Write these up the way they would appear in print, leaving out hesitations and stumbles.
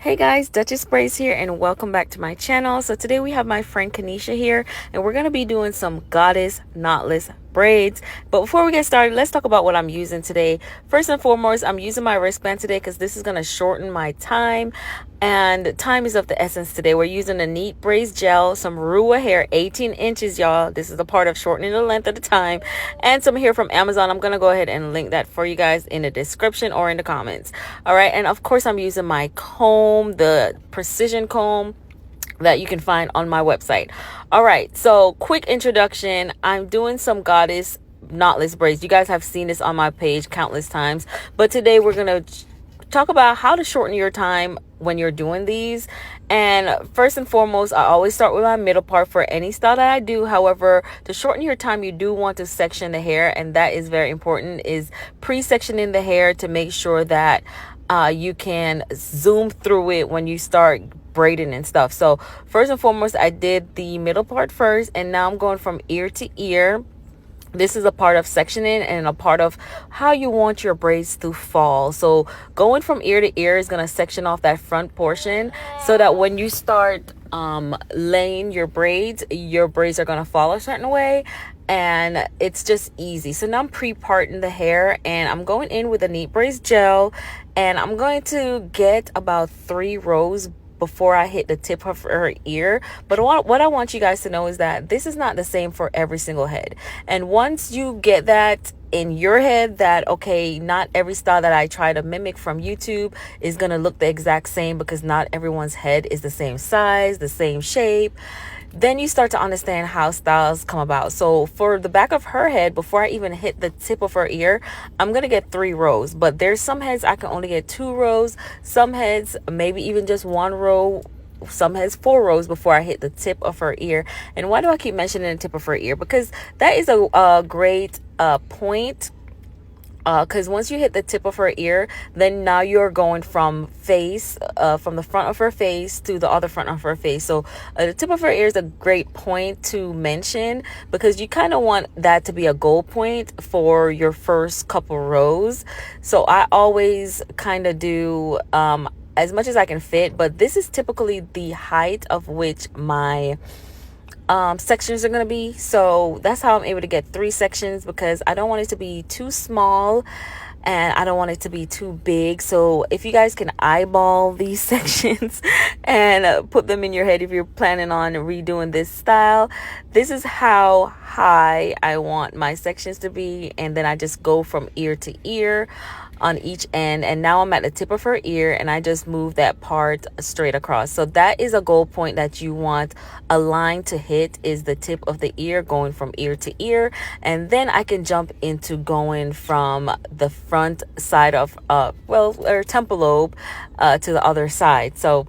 Hey guys, Duchess Braids here and welcome back to my channel. So today we have my friend Kanisha here and we're going to be doing some goddess knotless braids. But before we get started, let's talk about what I'm using today. First and foremost, I'm using my wristband today because this is going to shorten my time, and time is of the essence today. We're using a neat braids gel, some Rua hair, 18 inches, y'all. This is a part of shortening the length of the time, and some hair from Amazon. I'm going to go ahead and link that for you guys in the description or in the comments. All right, and of course I'm using my comb, the precision comb that you can find on my website. All right, so quick introduction. I'm doing some goddess knotless braids. You guys have seen this on my page countless times, but today we're gonna talk about how to shorten your time when you're doing these. And first and foremost, I always start with my middle part for any style that I do. However, to shorten your time, you do want to section the hair, and that is very important, is pre-sectioning the hair to make sure that you can zoom through it when you start braiding and stuff. So first and foremost, I did the middle part first, and now I'm going from ear to ear. This is a part of sectioning and a part of how you want your braids to fall. So going from ear to ear is going to section off that front portion so that when you start laying your braids are going to fall a certain way, and it's just easy. So now I'm pre-parting the hair, and I'm going in with a neat braids gel, and I'm going to get about 3 rows before I hit the tip of her ear. But what I want you guys to know is that this is not the same for every single head. And once you get that in your head, that okay, not every style that I try to mimic from YouTube is gonna look the exact same, because not everyone's head is the same size, the same shape, then you start to understand how styles come about. So for the back of her head, before I even hit the tip of her ear, I'm gonna get 3 rows. But there's some heads I can only get 2 rows, some heads maybe even just 1 row, some heads 4 rows before I hit the tip of her ear. And why do I keep mentioning the tip of her ear? Because that is a great point, because once you hit the tip of her ear, then now you're going from face, from the front of her face to the other front of her face. So the tip of her ear is a great point to mention, because you kind of want that to be a goal point for your first couple rows. So I always kind of do as much as I can fit, but this is typically the height of which my sections are going to be. So that's how I'm able to get 3 sections, because I don't want it to be too small and I don't want it to be too big. So if you guys can eyeball these sections and put them in your head, if you're planning on redoing this style, this is how high I want my sections to be. And then I just go from ear to ear on each end, and now I'm at the tip of her ear, and I just move that part straight across. So that is a goal point that you want a line to hit, is the tip of the ear, going from ear to ear. And then I can jump into going from the front side of or temple lobe to the other side. So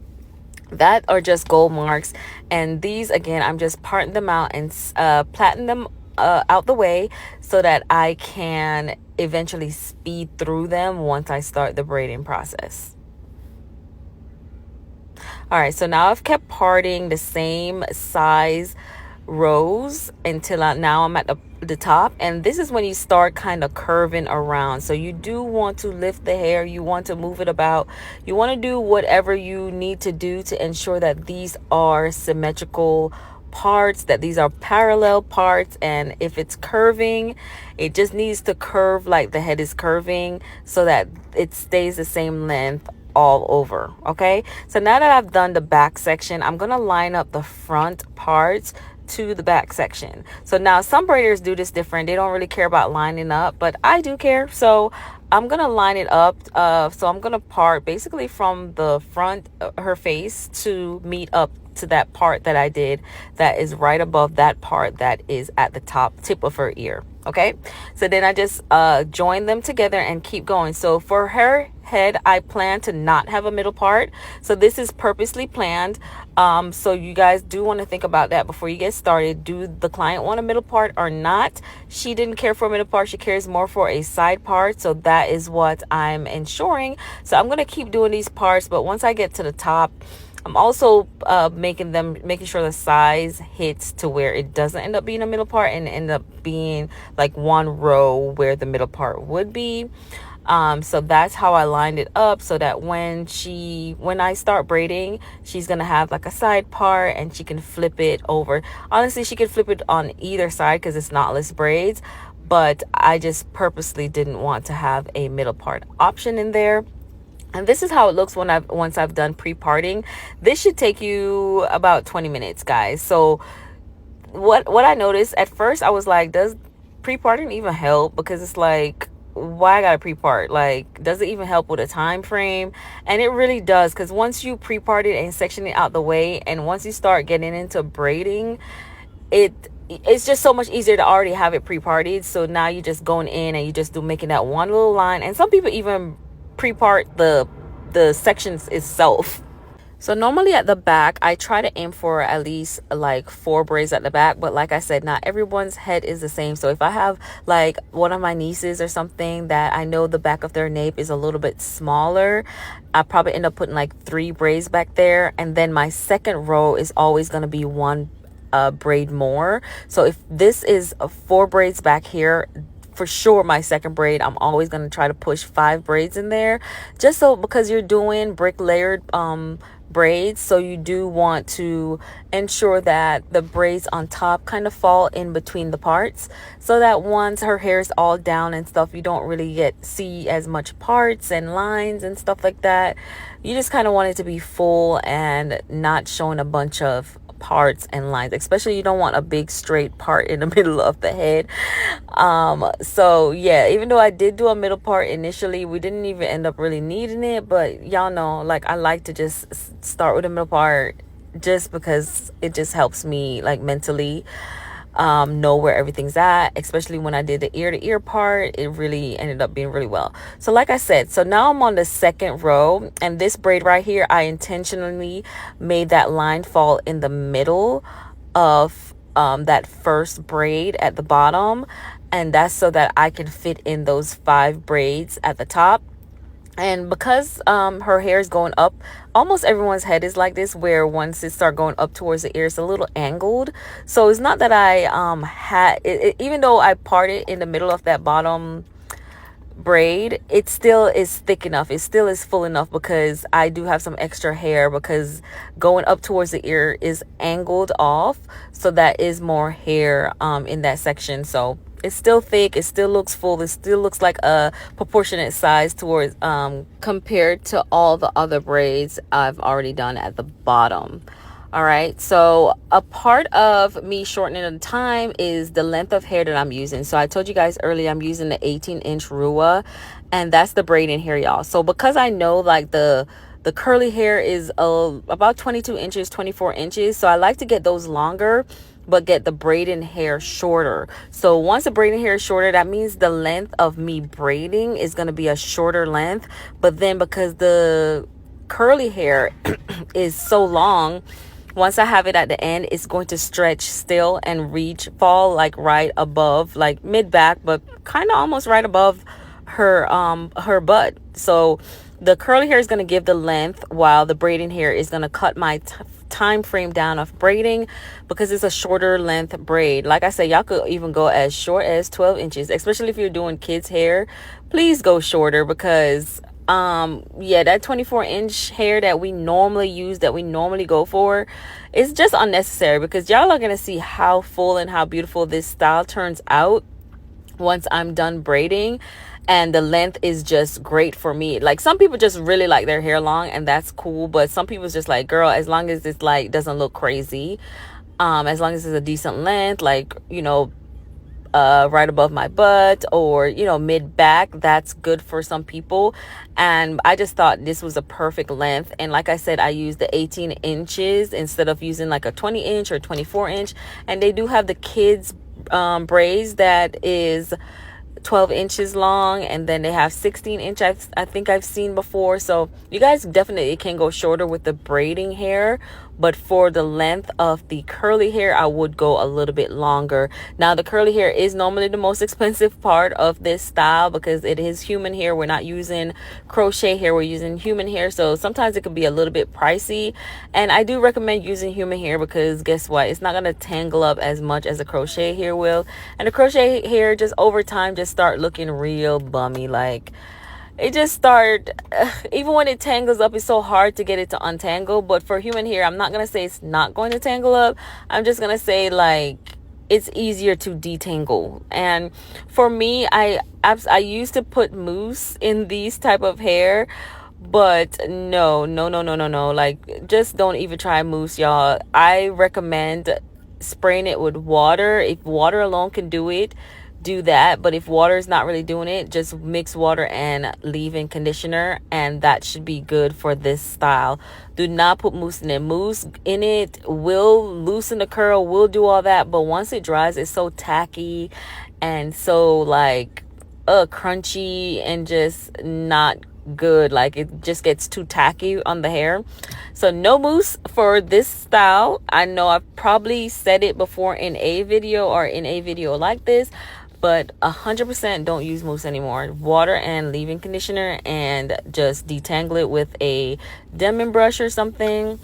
that are just goal marks, and these again I'm just parting them out and plaiting them out the way so that I can eventually speed through them once I start the braiding process. All right, so now I've kept parting the same size rows until now I'm at the top, and this is when you start kind of curving around. So you do want to lift the hair, you want to move it about, you want to do whatever you need to do to ensure that these are symmetrical parts, that these are parallel parts. And if it's curving, it just needs to curve like the head is curving so that it stays the same length all over. Okay, so now that I've done the back section, I'm gonna line up the front parts to the back section. So now some braiders do this different. They don't really care about lining up, but I do care. So I'm gonna line it up. So I'm gonna part basically from the front of her face to meet up to that part that I did that is right above that part that is at the top tip of her ear. Okay, so then I just join them together and keep going. So for her head, I plan to not have a middle part, so this is purposely planned. So you guys do want to think about that before you get started. Do the client want a middle part or not? She didn't care for a middle part, she cares more for a side part, so that is what I'm ensuring. So I'm going to keep doing these parts, but once I get to the top, I'm also making sure the size hits to where it doesn't end up being a middle part and end up being like 1 row where the middle part would be. So that's how I lined it up, so that when I start braiding, she's gonna have like a side part and she can flip it over. Honestly, she could flip it on either side because it's knotless braids, but I just purposely didn't want to have a middle part option in there. And this is how it looks once I've done pre-parting. This should take you about 20 minutes, guys. So what I noticed at first, I was like, does pre-parting even help? Because it's like, why I gotta pre-part? Like, does it even help with a time frame? And it really does, because once you pre-part it and section it out the way, and once you start getting into braiding, it's just so much easier to already have it pre-parted. So now you're just going in and you just making that one little line. And some people even pre-part the sections itself. So normally at the back, I try to aim for at least like 4 braids at the back. But like I said, not everyone's head is the same. So if I have like one of my nieces or something that I know the back of their nape is a little bit smaller, I probably end up putting like 3 braids back there. And then my second row is always going to be 1 braid more. So if this is 4 braids back here, for sure my second braid, I'm always going to try to push 5 braids in there, just so, because you're doing brick layered braids, so you do want to ensure that the braids on top kind of fall in between the parts, so that once her hair is all down and stuff, you don't really see as much parts and lines and stuff like that. You just kind of want it to be full and not showing a bunch of parts and lines, especially you don't want a big straight part in the middle of the head. So yeah, even though I did do a middle part initially, we didn't even end up really needing it, but y'all know, like, I like to just start with a middle part just because it just helps me like mentally know where everything's at. Especially when I did the ear to ear part, it really ended up being really well. So like I said, so now I'm on the second row, and this braid right here, I intentionally made that line fall in the middle of that first braid at the bottom, and that's so that I can fit in those 5 braids at the top. And because her hair is going up, almost everyone's head is like this, where once it start going up towards the ear, it's a little angled. So it's not that I had it, even though I parted in the middle of that bottom braid, it still is thick enough, it still is full enough, because I do have some extra hair, because going up towards the ear is angled off, so that is more hair in that section. So it's still thick, it still looks full, it still looks like a proportionate size towards compared to all the other braids I've already done at the bottom. All right, so a part of me shortening the time is the length of hair that I'm using. So I told you guys earlier, I'm using the 18-inch Rua, and that's the braid in here, y'all. So because I know like the curly hair is about 22 inches, 24 inches, so I like to get those longer, but get the braiding hair shorter. So once the braiding hair is shorter, that means the length of me braiding is going to be a shorter length. But then because the curly hair is so long, once I have it at the end, it's going to stretch still and fall like right above, like mid back, but kind of almost right above her butt. So the curly hair is going to give the length, while the braiding hair is going to cut my time frame down of braiding, because it's a shorter length braid. Like I said, y'all could even go as short as 12 inches, especially if you're doing kids hair. Please go shorter, because yeah, that 24-inch hair that we normally use, that we normally go for, is just unnecessary, because y'all are gonna see how full and how beautiful this style turns out once I'm done braiding. And the length is just great for me. Like, some people just really like their hair long, and that's cool, but some people's just like, girl, as long as it's like doesn't look crazy, as long as it's a decent length, like, you know, right above my butt, or, you know, mid back, that's good for some people. And I just thought this was a perfect length. And like I said, I used the 18 inches instead of using like a 20-inch or 24-inch. And they do have the kids braids that is 12 inches long, and then they have 16-inch I think I've seen before. So you guys definitely can go shorter with the braiding hair, but for the length of the curly hair, I would go a little bit longer. Now, the curly hair is normally the most expensive part of this style, because it is human hair. We're not using crochet hair, we're using human hair, so sometimes it could be a little bit pricey. And I do recommend using human hair, because guess what, it's not going to tangle up as much as a crochet hair will. And the crochet hair, just over time, just start looking real bummy. Like, it just start even when it tangles up, it's so hard to get it to untangle. But for human hair, I'm not gonna say it's not going to tangle up. I'm just gonna say like it's easier to detangle. And for me, I used to put mousse in these type of hair, but no, no, no, no, no, no, like just don't even try mousse, y'all. I recommend spraying it with water. If water alone can do it, do that. But if water is not really doing it, just mix water and leave-in conditioner, and that should be good for this style. Do not put mousse in it. Mousse in it will loosen the curl, will do all that, but once it dries, it's so tacky and so like crunchy and just not good. Like it just gets too tacky on the hair. So no mousse for this style. I know I've probably said it before in a video or in a video like this, but 100% don't use mousse anymore. Water and leave-in conditioner, and just detangle it with a Denman brush or something,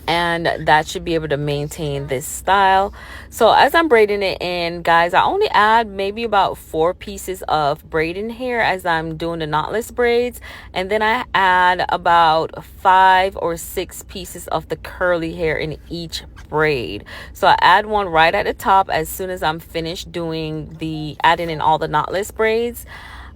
and that should be able to maintain this style. So as I'm braiding it in, guys, I only add maybe about 4 pieces of braiding hair as I'm doing the knotless braids, and then I add about 5 or 6 pieces of the curly hair in each braid. So I add one right at the top as soon as I'm finished doing the adding in all the knotless braids.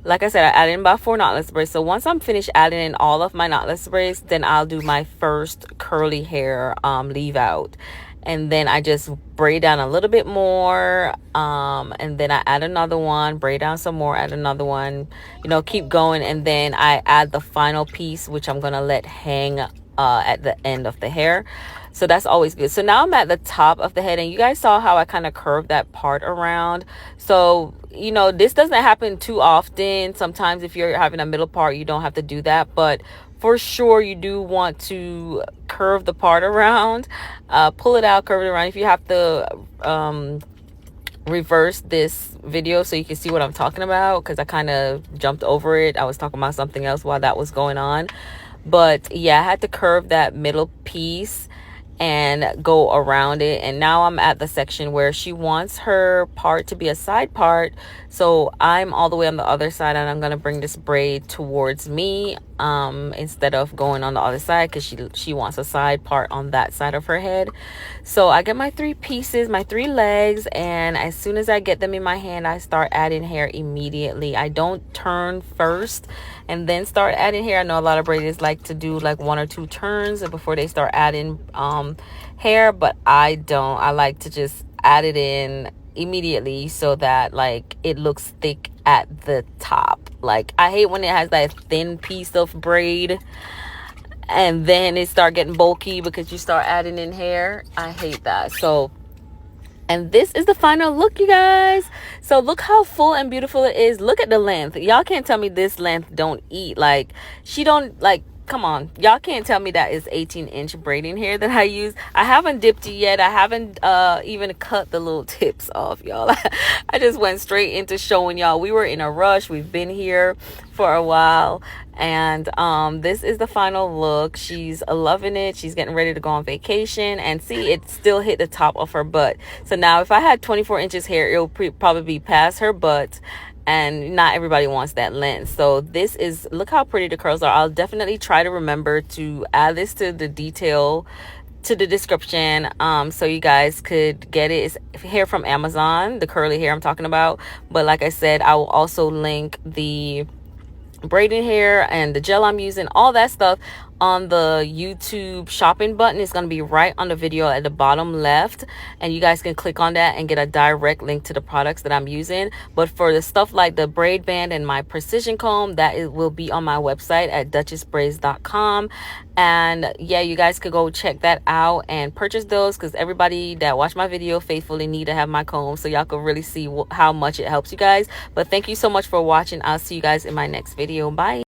Like I said, I added in about 4 knotless braids. So once I'm finished adding in all of my knotless braids, then I'll do my first curly hair leave out. And then I just braid down a little bit more. And then I add another one, braid down some more, add another one, you know, keep going. And then I add the final piece, which I'm going to let hang at the end of the hair. So that's always good. So now I'm at the top of the head, and you guys saw how I kind of curved that part around. So, you know, this doesn't happen too often. Sometimes if you're having a middle part, you don't have to do that, but for sure you do want to curve the part around, pull it out, curve it around. If you have to reverse this video so you can see what I'm talking about, because I kind of jumped over it. I was talking about something else while that was going on. But yeah, I had to curve that middle piece and go around it. And now I'm at the section where she wants her part to be a side part, so I'm all the way on the other side, and I'm gonna bring this braid towards me instead of going on the other side, because she wants a side part on that side of her head. So I get my 3 pieces, my 3 legs, and as soon as I get them in my hand, I start adding hair immediately. I don't turn first and then start adding hair. I know a lot of braiders like to do like 1 or 2 turns before they start adding hair, but I don't. I like to just add it in immediately so that like it looks thick at the top. Like I hate when it has that thin piece of braid and then it start getting bulky because you start adding in hair. I hate that. So, and this is the final look, you guys. So look how full and beautiful it is. Look at the length. Y'all can't tell me this length don't eat. Like she don't, like, come on, y'all can't tell me that is 18-inch braiding hair that I use. I haven't dipped it yet. I haven't even cut the little tips off, y'all. I just went straight into showing y'all. We were in a rush. We've been here for a while, and this is the final look. She's loving it. She's getting ready to go on vacation, and see, it still hit the top of her butt. So now if I had 24 inches hair, it will probably be past her butt, and not everybody wants that length. So this is, look how pretty the curls are. I'll definitely try to remember to add this to the detail, to the description, so you guys could get it. It's hair from Amazon, the curly hair I'm talking about. But like I said, I will also link the braiding hair and the gel I'm using, all that stuff, on the YouTube shopping button. It's going to be right on the video at the bottom left, and you guys can click on that and get a direct link to the products that I'm using. But for the stuff like the braid band and my precision comb, that will be on my website at duchessbraids.com. And yeah, you guys could go check that out and purchase those, because everybody that watch my video faithfully need to have my comb, so y'all can really see how much it helps you guys. But thank you so much for watching. I'll see you guys in my next video. Bye.